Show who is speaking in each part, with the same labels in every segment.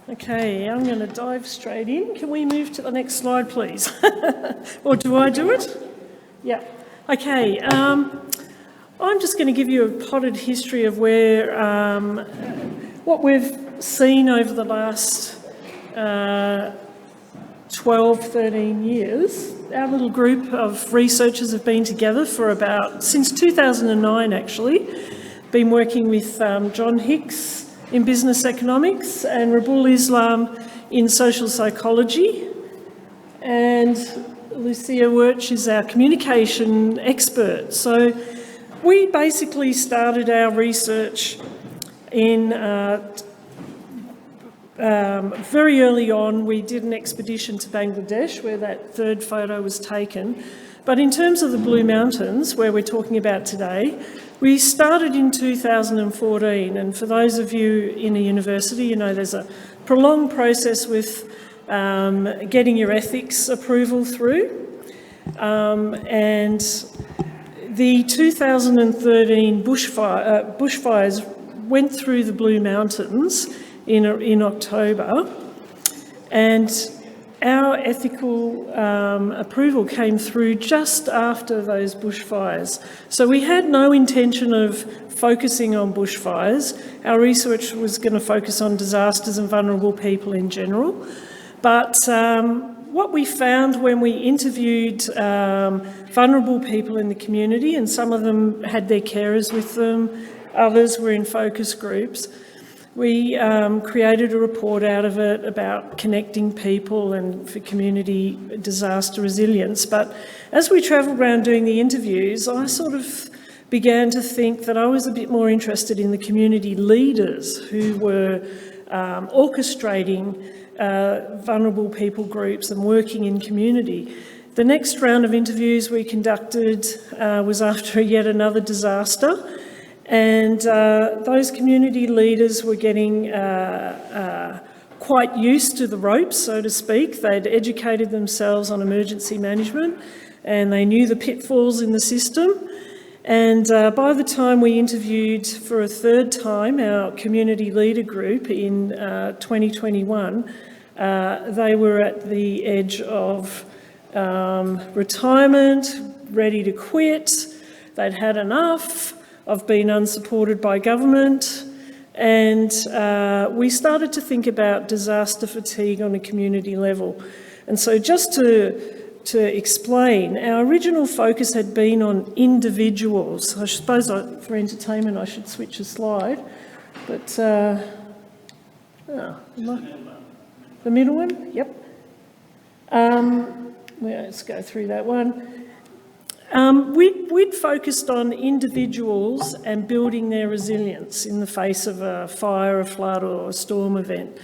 Speaker 1: Okay, I'm going to dive straight in. Can we move to the next slide, please? Or do I do it? Yeah. Okay, I'm just going to give you a potted history of where, what we've seen over the last 12, 13 years. Our little group of researchers have been together for since 2009 actually, been working with John Hicks in business economics and Rabul Islam in social psychology, and Lucia Wirch is our communication expert. So we basically started our research in very early on. We did an expedition to Bangladesh where that third photo was taken. But in terms of the Blue Mountains, where we're talking about today, we started in 2014, and for those of you in a university, you know there's a prolonged process with getting your ethics approval through. And the 2013 bushfires went through the Blue Mountains in October, and our ethical approval came through just after those bushfires. So we had no intention of focusing on bushfires. Our research was going to focus on disasters and vulnerable people in general. But what we found when we interviewed vulnerable people in the community, and some of them had their carers with them, others were in focus groups, we created a report out of it about connecting people and for community disaster resilience. But as we travelled around doing the interviews, I sort of began to think that I was a bit more interested in the community leaders who were orchestrating vulnerable people groups and working in community. The next round of interviews we conducted was after yet another disaster. And those community leaders were getting quite used to the ropes, so to speak. They'd educated themselves on emergency management and they knew the pitfalls in the system. And by the time we interviewed for a third time our community leader group in 2021, they were at the edge of retirement, ready to quit. They'd had enough of being unsupported by government, and we started to think about disaster fatigue on a community level. And so just to explain, our original focus had been on individuals. I suppose for entertainment I should switch a slide, but the middle one, yep. Let's go through that one. We'd focused on individuals and building their resilience in the face of a fire, a flood or a storm event.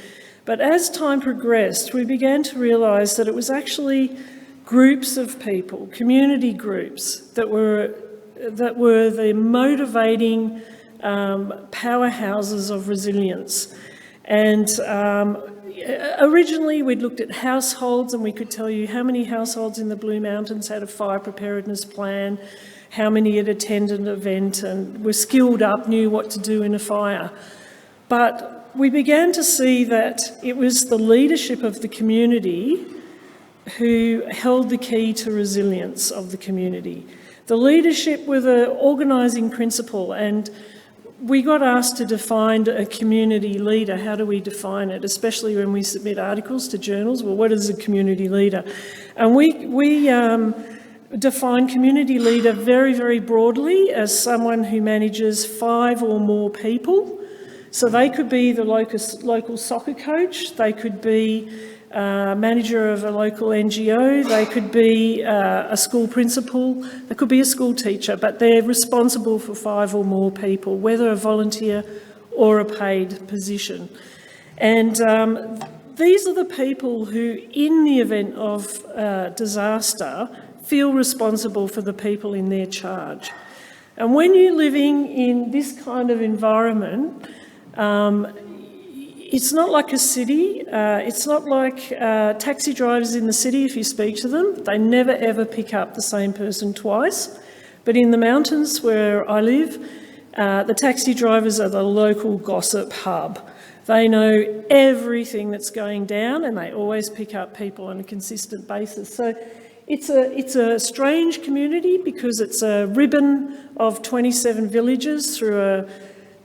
Speaker 1: But as time progressed, we began to realise that it was actually groups of people, community groups, that were the motivating powerhouses of resilience. And originally we'd looked at households, and we could tell you how many households in the Blue Mountains had a fire preparedness plan, how many had attended an event and were skilled up, knew what to do in a fire. But we began to see that it was the leadership of the community who held the key to resilience of the community. The leadership were the organising principle, and we got asked to define a community leader. How do we define it, especially when we submit articles to journals? Well, what is a community leader? And we define community leader very, very broadly as someone who manages 5 or more people. So they could be the local soccer coach, they could be manager of a local NGO, they could be a school principal, they could be a school teacher, but they're responsible for 5 or more people, whether a volunteer or a paid position. And these are the people who, in the event of disaster, feel responsible for the people in their charge. And when you're living in this kind of environment, it's not like a city, it's not like taxi drivers in the city. If you speak to them, they never ever pick up the same person twice. But in the mountains where I live, the taxi drivers are the local gossip hub. They know everything that's going down, and they always pick up people on a consistent basis. So it's a strange community because it's a ribbon of 27 villages through a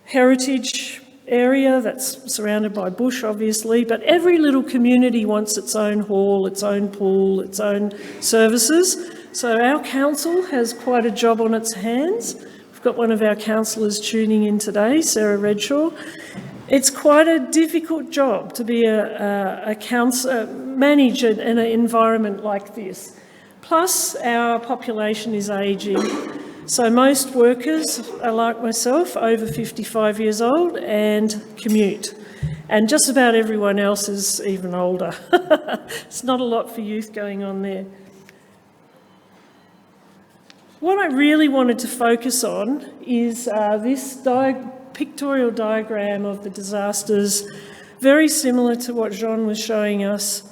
Speaker 1: heritage area that's surrounded by bush, obviously, but every little community wants its own hall, its own pool, its own services. So our council has quite a job on its hands. We've got one of our councillors tuning in today, Sarah Redshaw. It's quite a difficult job to be a manager in an environment like this. Plus, our population is ageing. So most workers are like myself, over 55 years old, and commute. And just about everyone else is even older. It's not a lot for youth going on there. What I really wanted to focus on is this pictorial diagram of the disasters, very similar to what Jean was showing us.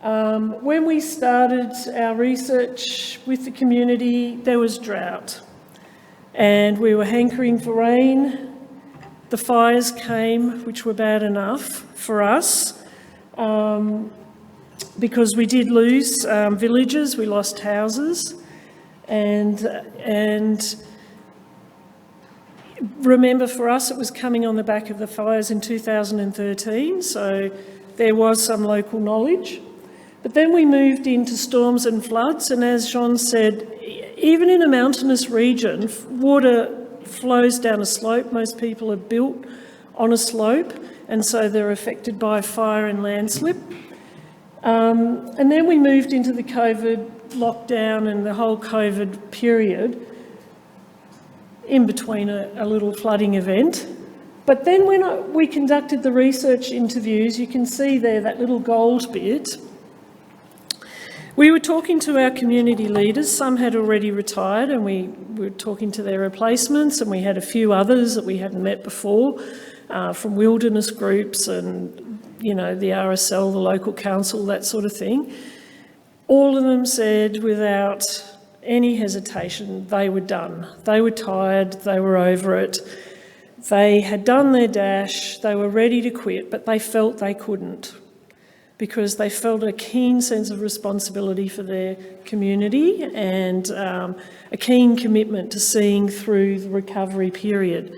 Speaker 1: When we started our research with the community, there was drought and we were hankering for rain. The fires came, which were bad enough for us because we did lose villages, we lost houses, and remember, for us it was coming on the back of the fires in 2013, so there was some local knowledge. But then we moved into storms and floods, and as Jean said, even in a mountainous region, water flows down a slope. Most people are built on a slope, and so they're affected by fire and landslip. And then we moved into the COVID lockdown and the whole COVID period in between a little flooding event. But then when we conducted the research interviews, you can see there that little gold bit. We were talking to our community leaders. Some had already retired, and we were talking to their replacements, and we had a few others that we hadn't met before from wilderness groups and, you know, the RSL, the local council, that sort of thing. All of them said without any hesitation they were done. They were tired, they were over it. They had done their dash, they were ready to quit, but they felt they couldn't because they felt a keen sense of responsibility for their community and a keen commitment to seeing through the recovery period.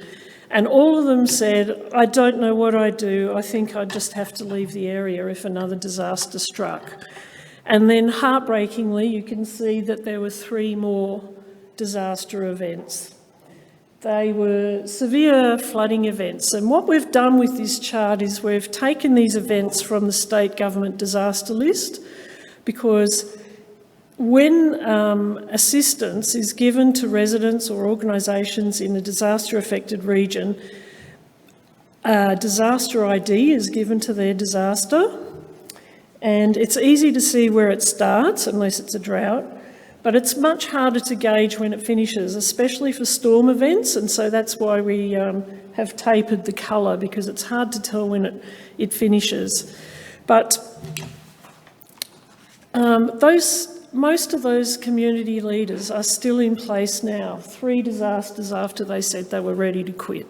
Speaker 1: And all of them said, I don't know what I'd do, I think I'd just have to leave the area if another disaster struck. And then heartbreakingly, you can see that there were 3 more disaster events. They were severe flooding events. And what we've done with this chart is we've taken these events from the state government disaster list, because when assistance is given to residents or organisations in a disaster-affected region, a disaster ID is given to their disaster. And it's easy to see where it starts, unless it's a drought, but it's much harder to gauge when it finishes, especially for storm events, and so that's why we have tapered the colour, because it's hard to tell when it finishes. But most of those community leaders are still in place now, 3 disasters after they said they were ready to quit.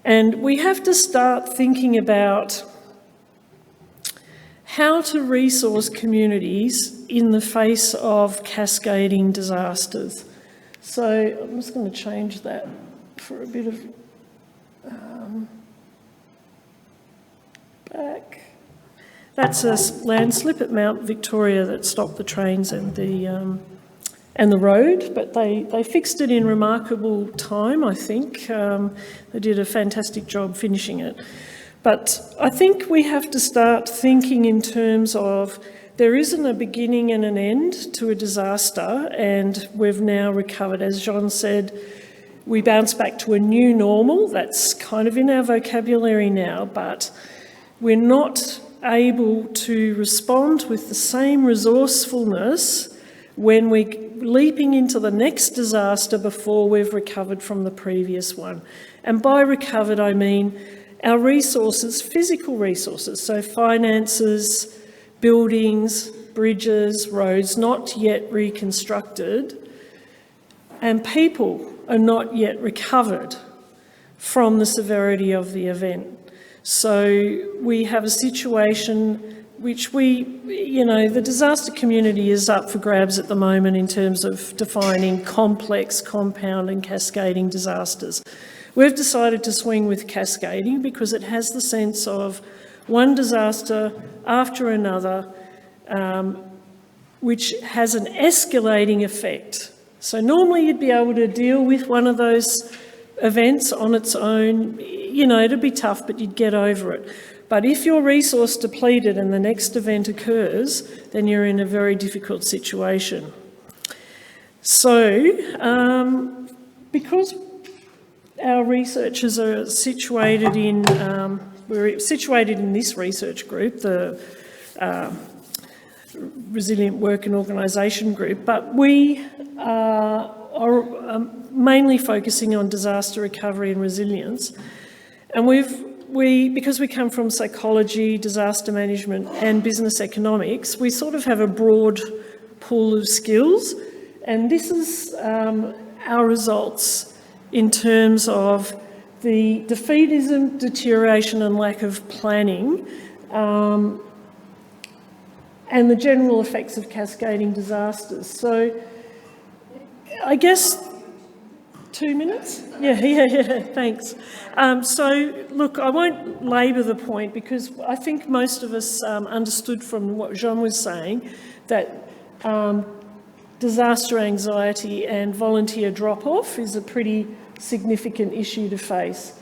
Speaker 1: And we have to start thinking about how to resource communities in the face of cascading disasters. So I'm just going to change that for a bit of back. That's a landslip at Mount Victoria that stopped the trains and the road, but they fixed it in remarkable time, I think. They did a fantastic job finishing it. But I think we have to start thinking in terms of there isn't a beginning and an end to a disaster, and we've now recovered. As Jean said, we bounce back to a new normal. That's kind of in our vocabulary now, but we're not able to respond with the same resourcefulness when we're leaping into the next disaster before we've recovered from the previous one. And by recovered, I mean our resources, physical resources, so finances, buildings, bridges, roads not yet reconstructed, and people are not yet recovered from the severity of the event. So we have a situation which the disaster community is up for grabs at the moment in terms of defining complex, compound and cascading disasters. We've decided to swing with cascading because it has the sense of one disaster after another, which has an escalating effect. So normally you'd be able to deal with one of those events on its own. It'd be tough, but you'd get over it. But if you're resource depleted and the next event occurs, then you're in a very difficult situation. So, because our researchers are situated in, we're situated in this research group, the Resilient Work and Organisation Group, but we are mainly focusing on disaster recovery and resilience. And because we come from psychology, disaster management and business economics, we sort of have a broad pool of skills. And this is our results in terms of the defeatism, deterioration and lack of planning, and the general effects of cascading disasters. So I guess 2 minutes? Yeah, thanks. So look, I won't labour the point because I think most of us understood from what Jean was saying that disaster anxiety and volunteer drop-off is a pretty significant issue to face.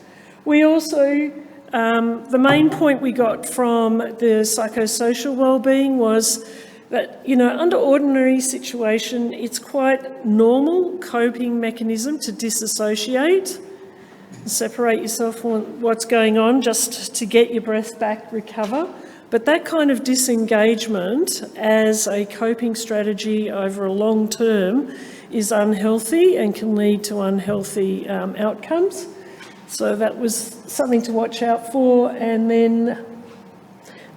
Speaker 1: We also, the main point we got from the psychosocial wellbeing was that, under ordinary situation, it's quite normal coping mechanism to disassociate, separate yourself from what's going on just to get your breath back, recover. But that kind of disengagement as a coping strategy over a long term is unhealthy and can lead to unhealthy outcomes. So that was something to watch out for. And then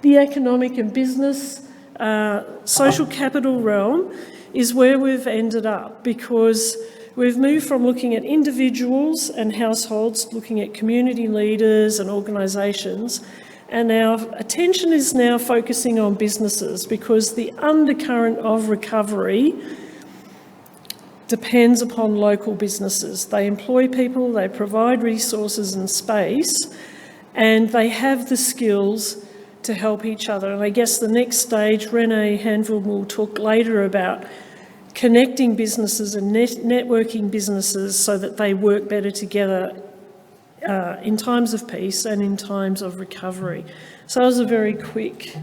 Speaker 1: the economic and business social capital realm is where we've ended up, because we've moved from looking at individuals and households, looking at community leaders and organisations, and our attention is now focusing on businesses because the undercurrent of recovery depends upon local businesses. They employ people, they provide resources and space, and they have the skills to help each other. And I guess the next stage, Renee Hanville will talk later about connecting businesses and networking businesses so that they work better together in times of peace and in times of recovery. So that was a very quick